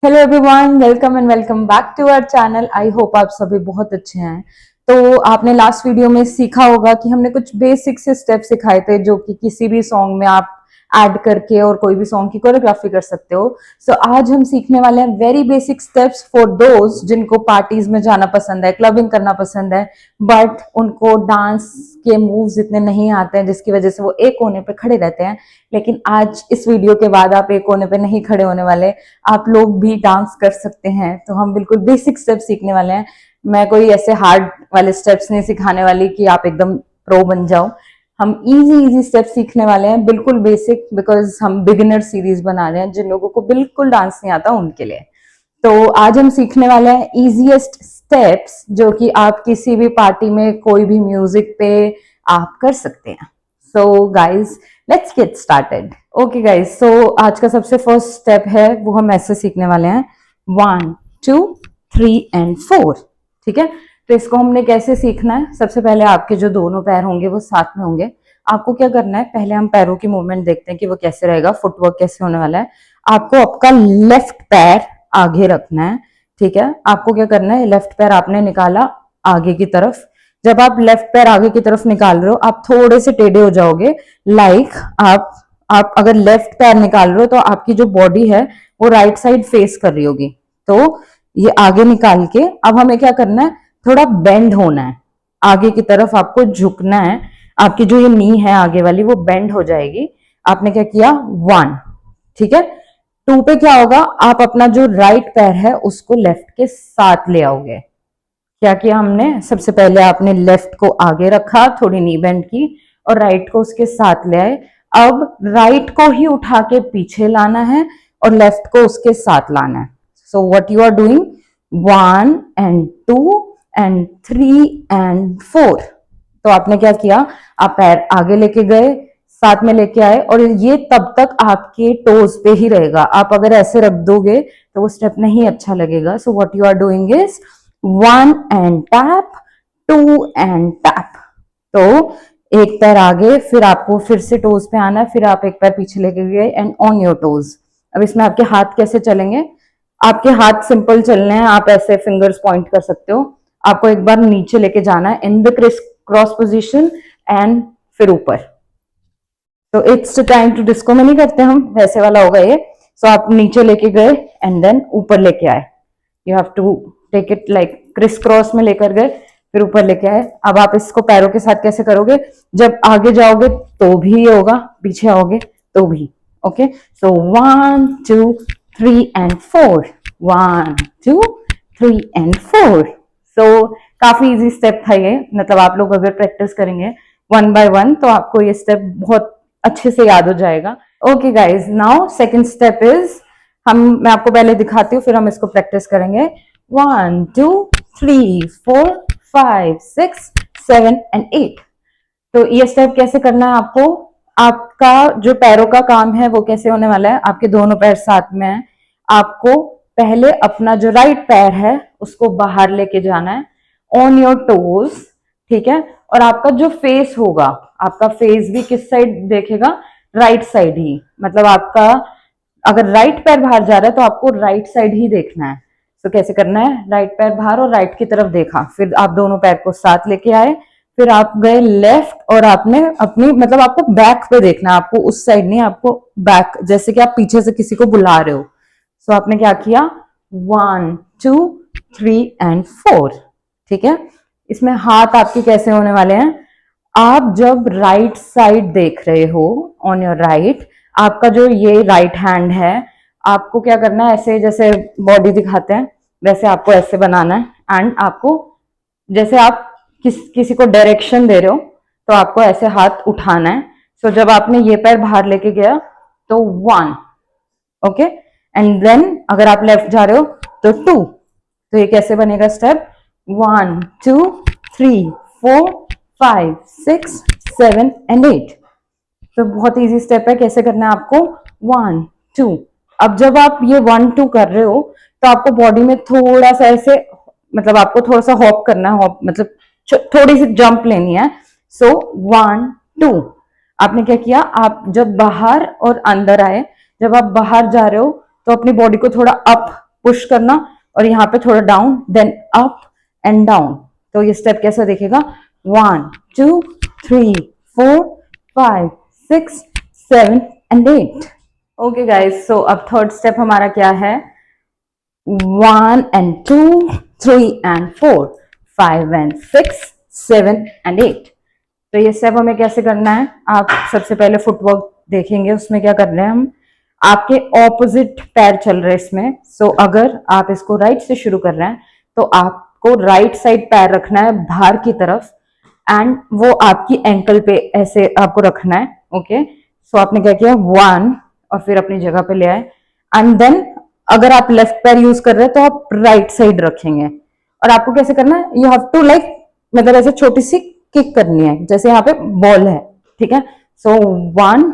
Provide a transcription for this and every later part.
Hello everyone, welcome and welcome back to our channel. I hope आप सभी बहुत अच्छे हैं। तो आपने लास्ट वीडियो में सीखा होगा कि हमने कुछ बेसिक से स्टेप सिखाए थे जो कि किसी भी सॉन्ग में आप ऐड करके और कोई भी सॉन्ग की कोरियोग्राफी कर सकते हो। सो आज हम सीखने वाले हैं very basic steps for those जिनको पार्टीज में जाना पसंद है, क्लबिंग करना पसंद है, बट उनको डांस के मूव्स इतने नहीं आते हैं जिसकी वजह से वो एक कोने पे खड़े रहते हैं। लेकिन आज इस वीडियो के बाद आप एक कोने पे नहीं खड़े होने वाले, आप लोग भी डांस कर सकते हैं। तो हम बिल्कुल बेसिक स्टेप्स सीखने वाले हैं। मैं कोई ऐसे हार्ड वाले स्टेप्स नहीं सिखाने वाली कि आप एकदम प्रो बन जाओ। हम इजी इजी स्टेप्स सीखने वाले हैं, बिल्कुल बेसिक, बिकॉज हम बिगिनर सीरीज बना रहे हैं जिन लोगों को बिल्कुल डांस नहीं आता उनके लिए। तो आज हम सीखने वाले हैं इजीएस्ट स्टेप्स जो कि आप किसी भी पार्टी में कोई भी म्यूजिक पे आप कर सकते हैं। So guys, let's get started. Okay guys, so आज का सबसे फर्स्ट स्टेप है वो हम ऐसे सीखने वाले हैं, 1 2 3 एंड 4। ठीक है, तो इसको हमने कैसे सीखना है। सबसे पहले आपके जो दोनों पैर होंगे वो साथ में होंगे। आपको क्या करना है, पहले हम पैरों की मूवमेंट देखते हैं कि वो कैसे रहेगा, फुटवर्क कैसे होने वाला है। आपको आपका लेफ्ट पैर आगे रखना है। ठीक है, आपको क्या करना है, लेफ्ट पैर आपने निकाला आगे की तरफ। जब आप लेफ्ट पैर आगे की तरफ निकाल रहे हो, आप थोड़े से टेढ़े हो जाओगे। लाइक आप अगर लेफ्ट पैर निकाल रहे हो तो आपकी जो बॉडी है वो राइट साइड फेस कर रही होगी। तो ये आगे निकाल के अब हमें क्या करना है, थोड़ा बेंड होना है, आगे की तरफ आपको झुकना है। आपकी जो ये नी है आगे वाली वो बेंड हो जाएगी। आपने क्या किया, 1। ठीक है, 2 पे क्या होगा, आप अपना जो राइट पैर है उसको लेफ्ट के साथ ले आओगे। क्या किया हमने, सबसे पहले आपने लेफ्ट को आगे रखा, थोड़ी नी बेंड की, और राइट को उसके साथ ले आए। अब राइट को ही उठा के पीछे लाना है और लेफ्ट को उसके साथ लाना है। So what you are doing, 1 and 2 and 3 and 4। तो आपने क्या किया, आप पैर आगे लेके गए, साथ में लेके आए, और ये तब तक आपके टोज पे ही रहेगा। आप अगर ऐसे रख दोगे तो वो स्टेप नहीं अच्छा लगेगा। So what you are doing is 1 and tap, 2 and tap. तो एक पैर आगे, फिर आपको फिर से टोज पे आना है, फिर आप एक पैर पीछे लेके गए एंड ऑन योर टोज। अब इसमें आपके हाथ कैसे चलेंगे, आपके हाथ सिंपल चलने हैं, आप ऐसे फिंगर्स पॉइंट कर सकते हो। आपको एक बार नीचे लेके जाना है in the criss cross position and फिर ऊपर। तो इट्स टाइम टू डिस्को में नहीं करते हम, वैसे वाला होगा ये। सो आप नीचे लेके गए एंड देन ऊपर लेके आए। You have to take it like criss cross में लेकर गए, फिर ऊपर लेके आए। अब आप इसको पैरों के साथ कैसे करोगे, जब आगे जाओगे तो भी ये होगा, पीछे आओगे तो भी। Okay, so 1 2 3 and 4, 1 2 3 and 4। सो काफी इजी स्टेप था ये, मतलब आप लोग अगर प्रैक्टिस करेंगे 1 बाय 1 तो आपको ये स्टेप बहुत अच्छे से याद हो जाएगा। Okay guys, now second step is, मैं आपको पहले दिखाती हूँ फिर हम इसको प्रैक्टिस करेंगे। 1 2 3 4 5 6 7 एंड 8। तो ये स्टेप कैसे करना है आपको, आपका जो पैरों का काम है वो कैसे होने वाला है, आपके दोनों पैर साथ में है। आपको पहले अपना जो राइट पैर है उसको बाहर लेके जाना है ऑन योर टोज। ठीक है, और आपका जो फेस होगा, आपका फेस भी किस साइड देखेगा, राइट साइड ही। मतलब आपका अगर राइट पैर बाहर जा रहा है तो आपको राइट साइड ही देखना है। तो कैसे करना है, राइट पैर बाहर और राइट की तरफ देखा, फिर आप दोनों पैर को साथ लेके आए, फिर आप गए लेफ्ट और आपने अपनी मतलब आपको बैक पे देखना है, आपको उस साइड नहीं, आपको बैक, जैसे कि आप पीछे से किसी को बुला रहे हो। सो आपने क्या किया, 1 2 3 एंड 4। ठीक है, इसमें हाथ आपके कैसे होने वाले हैं, आप जब राइट साइड देख रहे हो ऑन योर राइट, आपका जो ये राइट हैंड है, आपको क्या करना है, ऐसे जैसे बॉडी दिखाते हैं वैसे आपको ऐसे बनाना है। एंड आपको जैसे आप किसी को डायरेक्शन दे रहे हो तो आपको ऐसे हाथ उठाना है। सो जब आपने ये पैर बाहर लेके गया तो 1, ओके, एंड देन अगर आप लेफ्ट जा रहे हो तो 2। तो ये कैसे बनेगा स्टेप, 1 2 3 4 5 6 7 एंड 8। तो बहुत इजी स्टेप है, कैसे करना है आपको, 1 2। अब जब आप ये 1 2 कर रहे हो तो आपको बॉडी में थोड़ा सा ऐसे, मतलब आपको थोड़ा सा हॉप करना है, हॉप मतलब थोड़ी सी जंप लेनी है। सो 1 2। आपने क्या किया, आप जब बाहर और अंदर आए, जब आप बाहर जा रहे हो तो अपनी बॉडी को थोड़ा अप पुश करना, और यहाँ पे थोड़ा down, then up and down. तो ये स्टेप कैसा दिखेगा, 1 2 3 4 5 6 7 एंड 8। ओके गाइस, सो अब थर्ड स्टेप हमारा क्या है, 1 and 2 3 and 4 5 and 6 7 and 8। तो ये स्टेप हमें कैसे करना है, आप सबसे पहले फुटवर्क देखेंगे, उसमें क्या कर रहे हैं हम, आपके ऑपोजिट पैर चल रहे हैं इसमें। सो अगर आप इसको राइट से शुरू कर रहे हैं तो आपको राइट साइड पैर रखना है बाहर की तरफ, एंड वो आपकी एंकल पे ऐसे आपको रखना है। ओके, सो आपने क्या किया, 1 और फिर अपनी जगह पे ले आए, एंड देन अगर आप लेफ्ट पैर यूज कर रहे हैं तो आप राइट साइड रखेंगे। और आपको कैसे करना है, यू हैव टू लाइक, मतलब ऐसे छोटी सी किक करनी है, जैसे यहाँ पे बॉल है, ठीक है। सो 1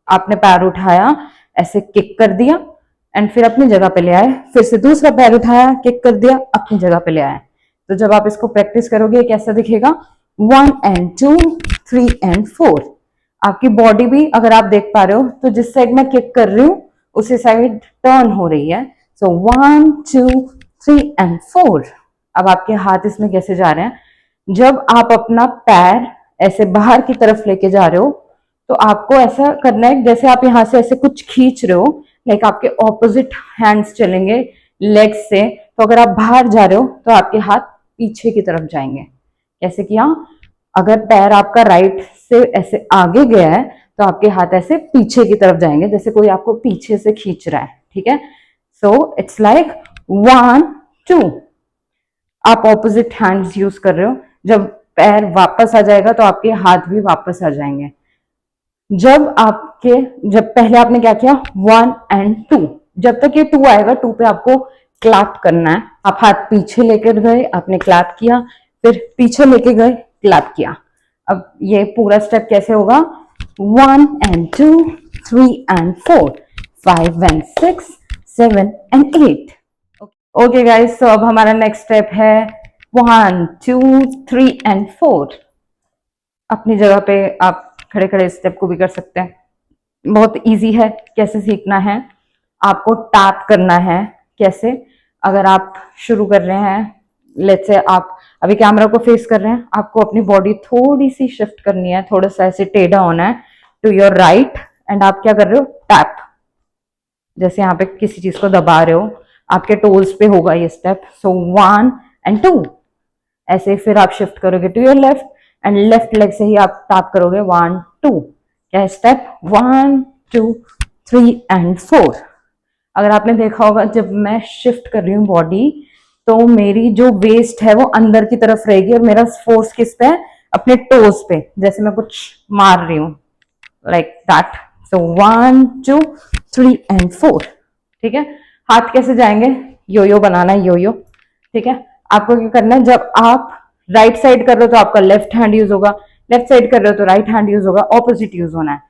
आपने पैर उठाया, ऐसे किक कर दिया, एंड फिर अपनी जगह पे ले आए, फिर से दूसरा पैर उठाया, किक कर दिया, अपनी जगह पे ले आए। तो जब आप इसको प्रैक्टिस करोगे कैसा दिखेगा, 1 and 2 3 and 4। आपकी बॉडी भी अगर आप देख पा रहे हो तो जिस साइड मैं किक कर रही हूँ उसी साइड टर्न हो रही है। सो 1 2 3 and 4। अब आपके हाथ इसमें कैसे जा रहे हैं, जब आप अपना पैर ऐसे बाहर की तरफ लेके जा रहे हो तो आपको ऐसा करना है जैसे आप यहाँ से ऐसे कुछ खींच रहे हो, लाइक आपके ऑपोजिट हैंड्स चलेंगे लेग्स से। तो अगर आप बाहर जा रहे हो तो आपके हाथ पीछे की तरफ जाएंगे। कैसे किया, अगर पैर आपका राइट से ऐसे आगे गया है तो आपके हाथ ऐसे पीछे की तरफ जाएंगे, जैसे कोई आपको पीछे से खींच रहा है, ठीक है। So it's like 1 2। आप ऑपोजिट हैंड्स यूज कर रहे हो, जब पैर वापस आ जाएगा तो आपके हाथ भी वापस आ जाएंगे। जब पहले आपने क्या किया, 1 and 2, जब तक ये 2 आएगा 2 पे आपको क्लैप करना है। आप हाथ पीछे लेकर गए, आपने क्लैप किया, फिर पीछे लेके गए, क्लैप किया। अब ये पूरा स्टेप कैसे होगा, 1 and 2 3 and 4 5 and 6 7 and 8। Okay guys, तो अब हमारा नेक्स्ट स्टेप है 1 2 3 and 4। अपनी जगह पे आप खड़े खड़े स्टेप को भी कर सकते हैं, बहुत इजी है। कैसे सीखना है, आपको टैप करना है। कैसे, अगर आप शुरू कर रहे हैं, लेट्स से आप अभी कैमरा को फेस कर रहे हैं, आपको अपनी बॉडी थोड़ी सी शिफ्ट करनी है, थोड़ा सा ऐसे टेढ़ा होना है टू योर राइट, एंड आप क्या कर रहे हो, टैप, जैसे यहाँ पे किसी चीज को दबा रहे हो, आपके टोल्स पे होगा ये स्टेप। सो 1 and 2 ऐसे, फिर आप शिफ्ट करोगे to your left, and left leg से ही आप टैप करोगे 1 2। क्या है स्टेप, 1 2 3 and 4। अगर आपने देखा होगा जब मैं शिफ्ट कर रही हूँ बॉडी, तो मेरी जो वेस्ट है वो अंदर की तरफ रहेगी और मेरा फोर्स किस पे है, अपने टोज पे, जैसे मैं कुछ मार रही हूँ, लाइक दैट। सो 1 2 3 and 4, ठीक है। हाथ कैसे जाएंगे, यो बनाना है, यो, ठीक है। आपको क्या करना है, जब आप राइट साइड कर रहे हो तो आपका लेफ्ट हैंड यूज होगा, लेफ्ट साइड कर रहे हो तो राइट हैंड यूज होगा, ऑपोजिट यूज होना है,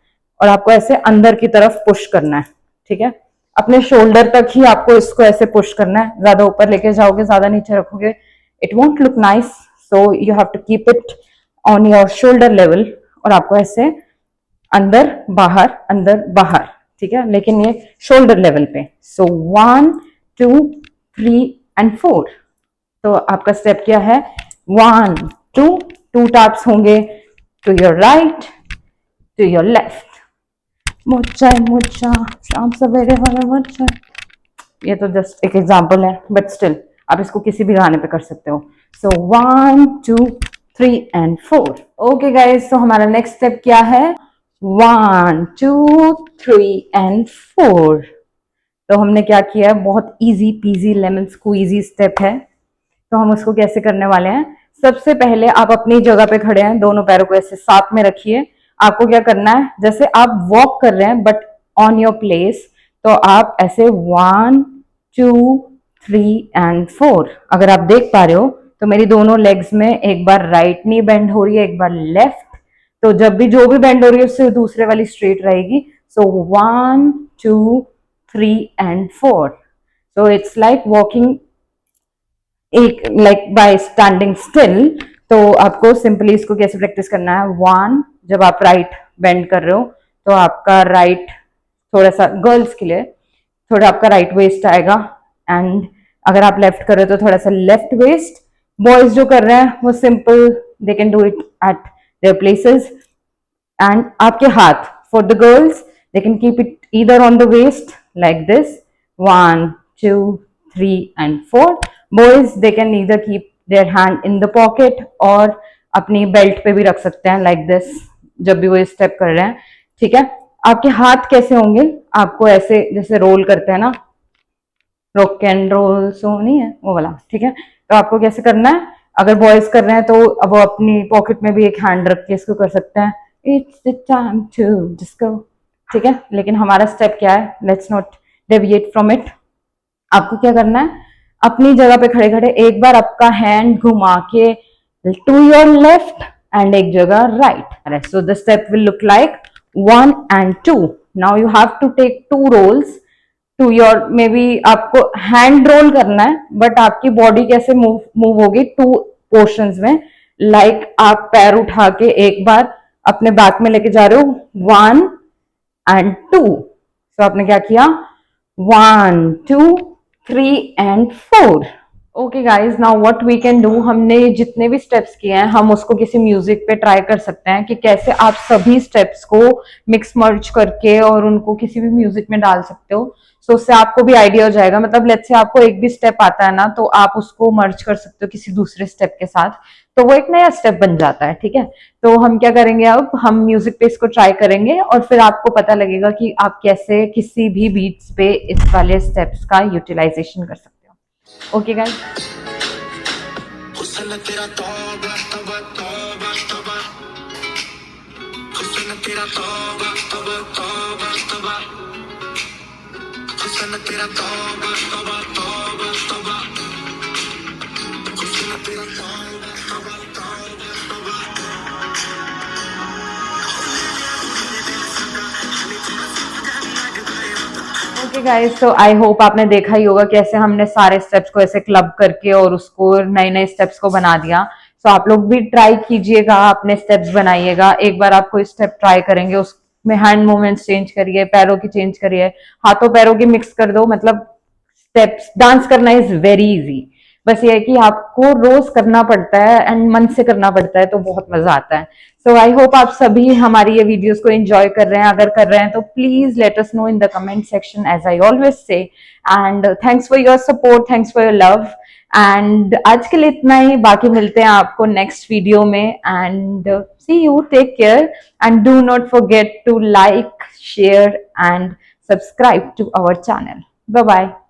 और आपको ऐसे अंदर की तरफ पुश करना है, ठीक है। अपने शोल्डर तक ही आपको इसको ऐसे पुश करना है, ज्यादा ऊपर लेके जाओगे, ज्यादा नीचे रखोगे, it won't look nice. So you have to keep it on your shoulder level, और आपको ऐसे अंदर बाहर, ठीक है, लेकिन ये शोल्डर लेवल पे। सो 1 2 3 and 4। तो आपका स्टेप क्या है, 1 2 2 टैप्स होंगे to your right, to your left. मोचा शाम सवेरे वाला मोचा, ये तो जस्ट एक एग्जांपल है, बट स्टिल आप इसको किसी भी गाने पे कर सकते हो। सो 1 2 3 and 4। ओके गाइस, तो हमारा नेक्स्ट स्टेप क्या है, 1 2 3 and 4। तो हमने क्या किया, बहुत easy peasy lemon squeezy step है। तो हम उसको कैसे करने वाले हैं, सबसे पहले आप अपनी जगह पे खड़े हैं, दोनों पैरों को ऐसे साथ में रखिए। आपको क्या करना है, जैसे आप वॉक कर रहे हैं बट ऑन योर प्लेस, तो आप ऐसे 1 2 3 and 4। अगर आप देख पा रहे हो तो मेरी दोनों लेग्स में एक बार राइट नी बेंड हो रही है, एक बार लेफ्ट। तो जब भी जो भी बेंड हो रही है उससे दूसरे वाली स्ट्रेट रहेगी। सो 1 2 3 and 4। So it's like walking, एक लाइक बाय स्टैंडिंग स्टिल। तो आपको सिंपली इसको कैसे प्रैक्टिस करना है, 1 जब आप राइट बेंड कर रहे हो तो आपका राइट थोड़ा सा, गर्ल्स के लिए थोड़ा आपका राइट वेस्ट आएगा, एंड अगर आप लेफ्ट कर रहे हो तो थोड़ा सा लेफ्ट वेस्ट. बॉयज जो कर रहे हैं वो simple, they can do it at their places. And आपके हाथ for the girls, they can keep it either on the waist like this, 1 2 3 and 4. Boys, they can either keep their hand in the pocket और अपनी belt पे भी रख सकते हैं like this जब भी वो स्टेप कर रहे हैं. ठीक है. आपके हाथ कैसे होंगे, आपको ऐसे जैसे रोल करते हैं ना, रॉक एंड रोल सो नहीं है वो वाला. ठीक है. तो आपको कैसे करना है, अगर बॉयज कर रहे हैं तो अब वो अपनी पॉकेट में भी एक हैंड रख के इसको कर सकते हैं, it's the time to disco. ठीक है. लेकिन हमारा स्टेप क्या है, let's not deviate from it. आपको क्या करना है, अपनी जगह पे खड़े खड़े एक बार आपका हैंड घुमा के टू योर लेफ्ट एंड एक जगह right. So the step will look like 1 and 2. Now you have to take 2 rolls to your, maybe आपको हैंड रोल करना है बट आपकी बॉडी कैसे मूव होगी 2 पोर्शंस में. लाइक आप पैर उठा के एक बार अपने बैक में लेके जा रहे हो, 1 and 2. तो आपने क्या किया, 1 2 3 and 4. Okay guys, now what we can do, हमने जितने भी स्टेप्स किए हैं हम उसको किसी म्यूजिक पे ट्राई कर सकते हैं कि कैसे आप सभी स्टेप्स को मिक्स मर्ज करके और उनको किसी भी म्यूजिक में डाल सकते हो. सो उससे आपको भी आइडिया हो जाएगा. मतलब लेट्स से आपको एक भी स्टेप आता है ना, तो आप उसको मर्ज कर सकते हो किसी दूसरे स्टेप के साथ, तो वो एक नया स्टेप बन जाता है. ठीक है. तो हम क्या करेंगे, अब हम म्यूजिक पे इसको ट्राई करेंगे और फिर आपको पता लगेगा कि आप कैसे किसी भी बीट्स पे इस वाले स्टेप्स का यूटिलाइजेशन कर सकते हो. Okay guys. ओके गाइस, तो आई होप आपने देखा ही होगा कैसे हमने सारे स्टेप्स को ऐसे क्लब करके और उसको नए नए स्टेप्स को बना दिया. सो आप लोग भी ट्राई कीजिएगा, अपने स्टेप्स बनाइएगा. एक बार आप कोई स्टेप ट्राई करेंगे उसमें हैंड मूवमेंट्स चेंज करिए, पैरों की चेंज करिए, हाथों पैरों की मिक्स कर दो. मतलब स्टेप्स डांस करना इज वेरी इजी. बस ये है कि आपको रोज करना पड़ता है एंड मन से करना पड़ता है, तो बहुत मजा आता है. सो आई होप आप सभी हमारी ये वीडियोस को एंजॉय कर रहे हैं. अगर कर रहे हैं तो please let us know in the comment section, as I always say. And thanks for your support, thanks for your love. And आज के लिए इतना ही, बाकी मिलते हैं आपको नेक्स्ट वीडियो में. And see you, take care and do not forget to like, share and subscribe to our channel. Bye bye.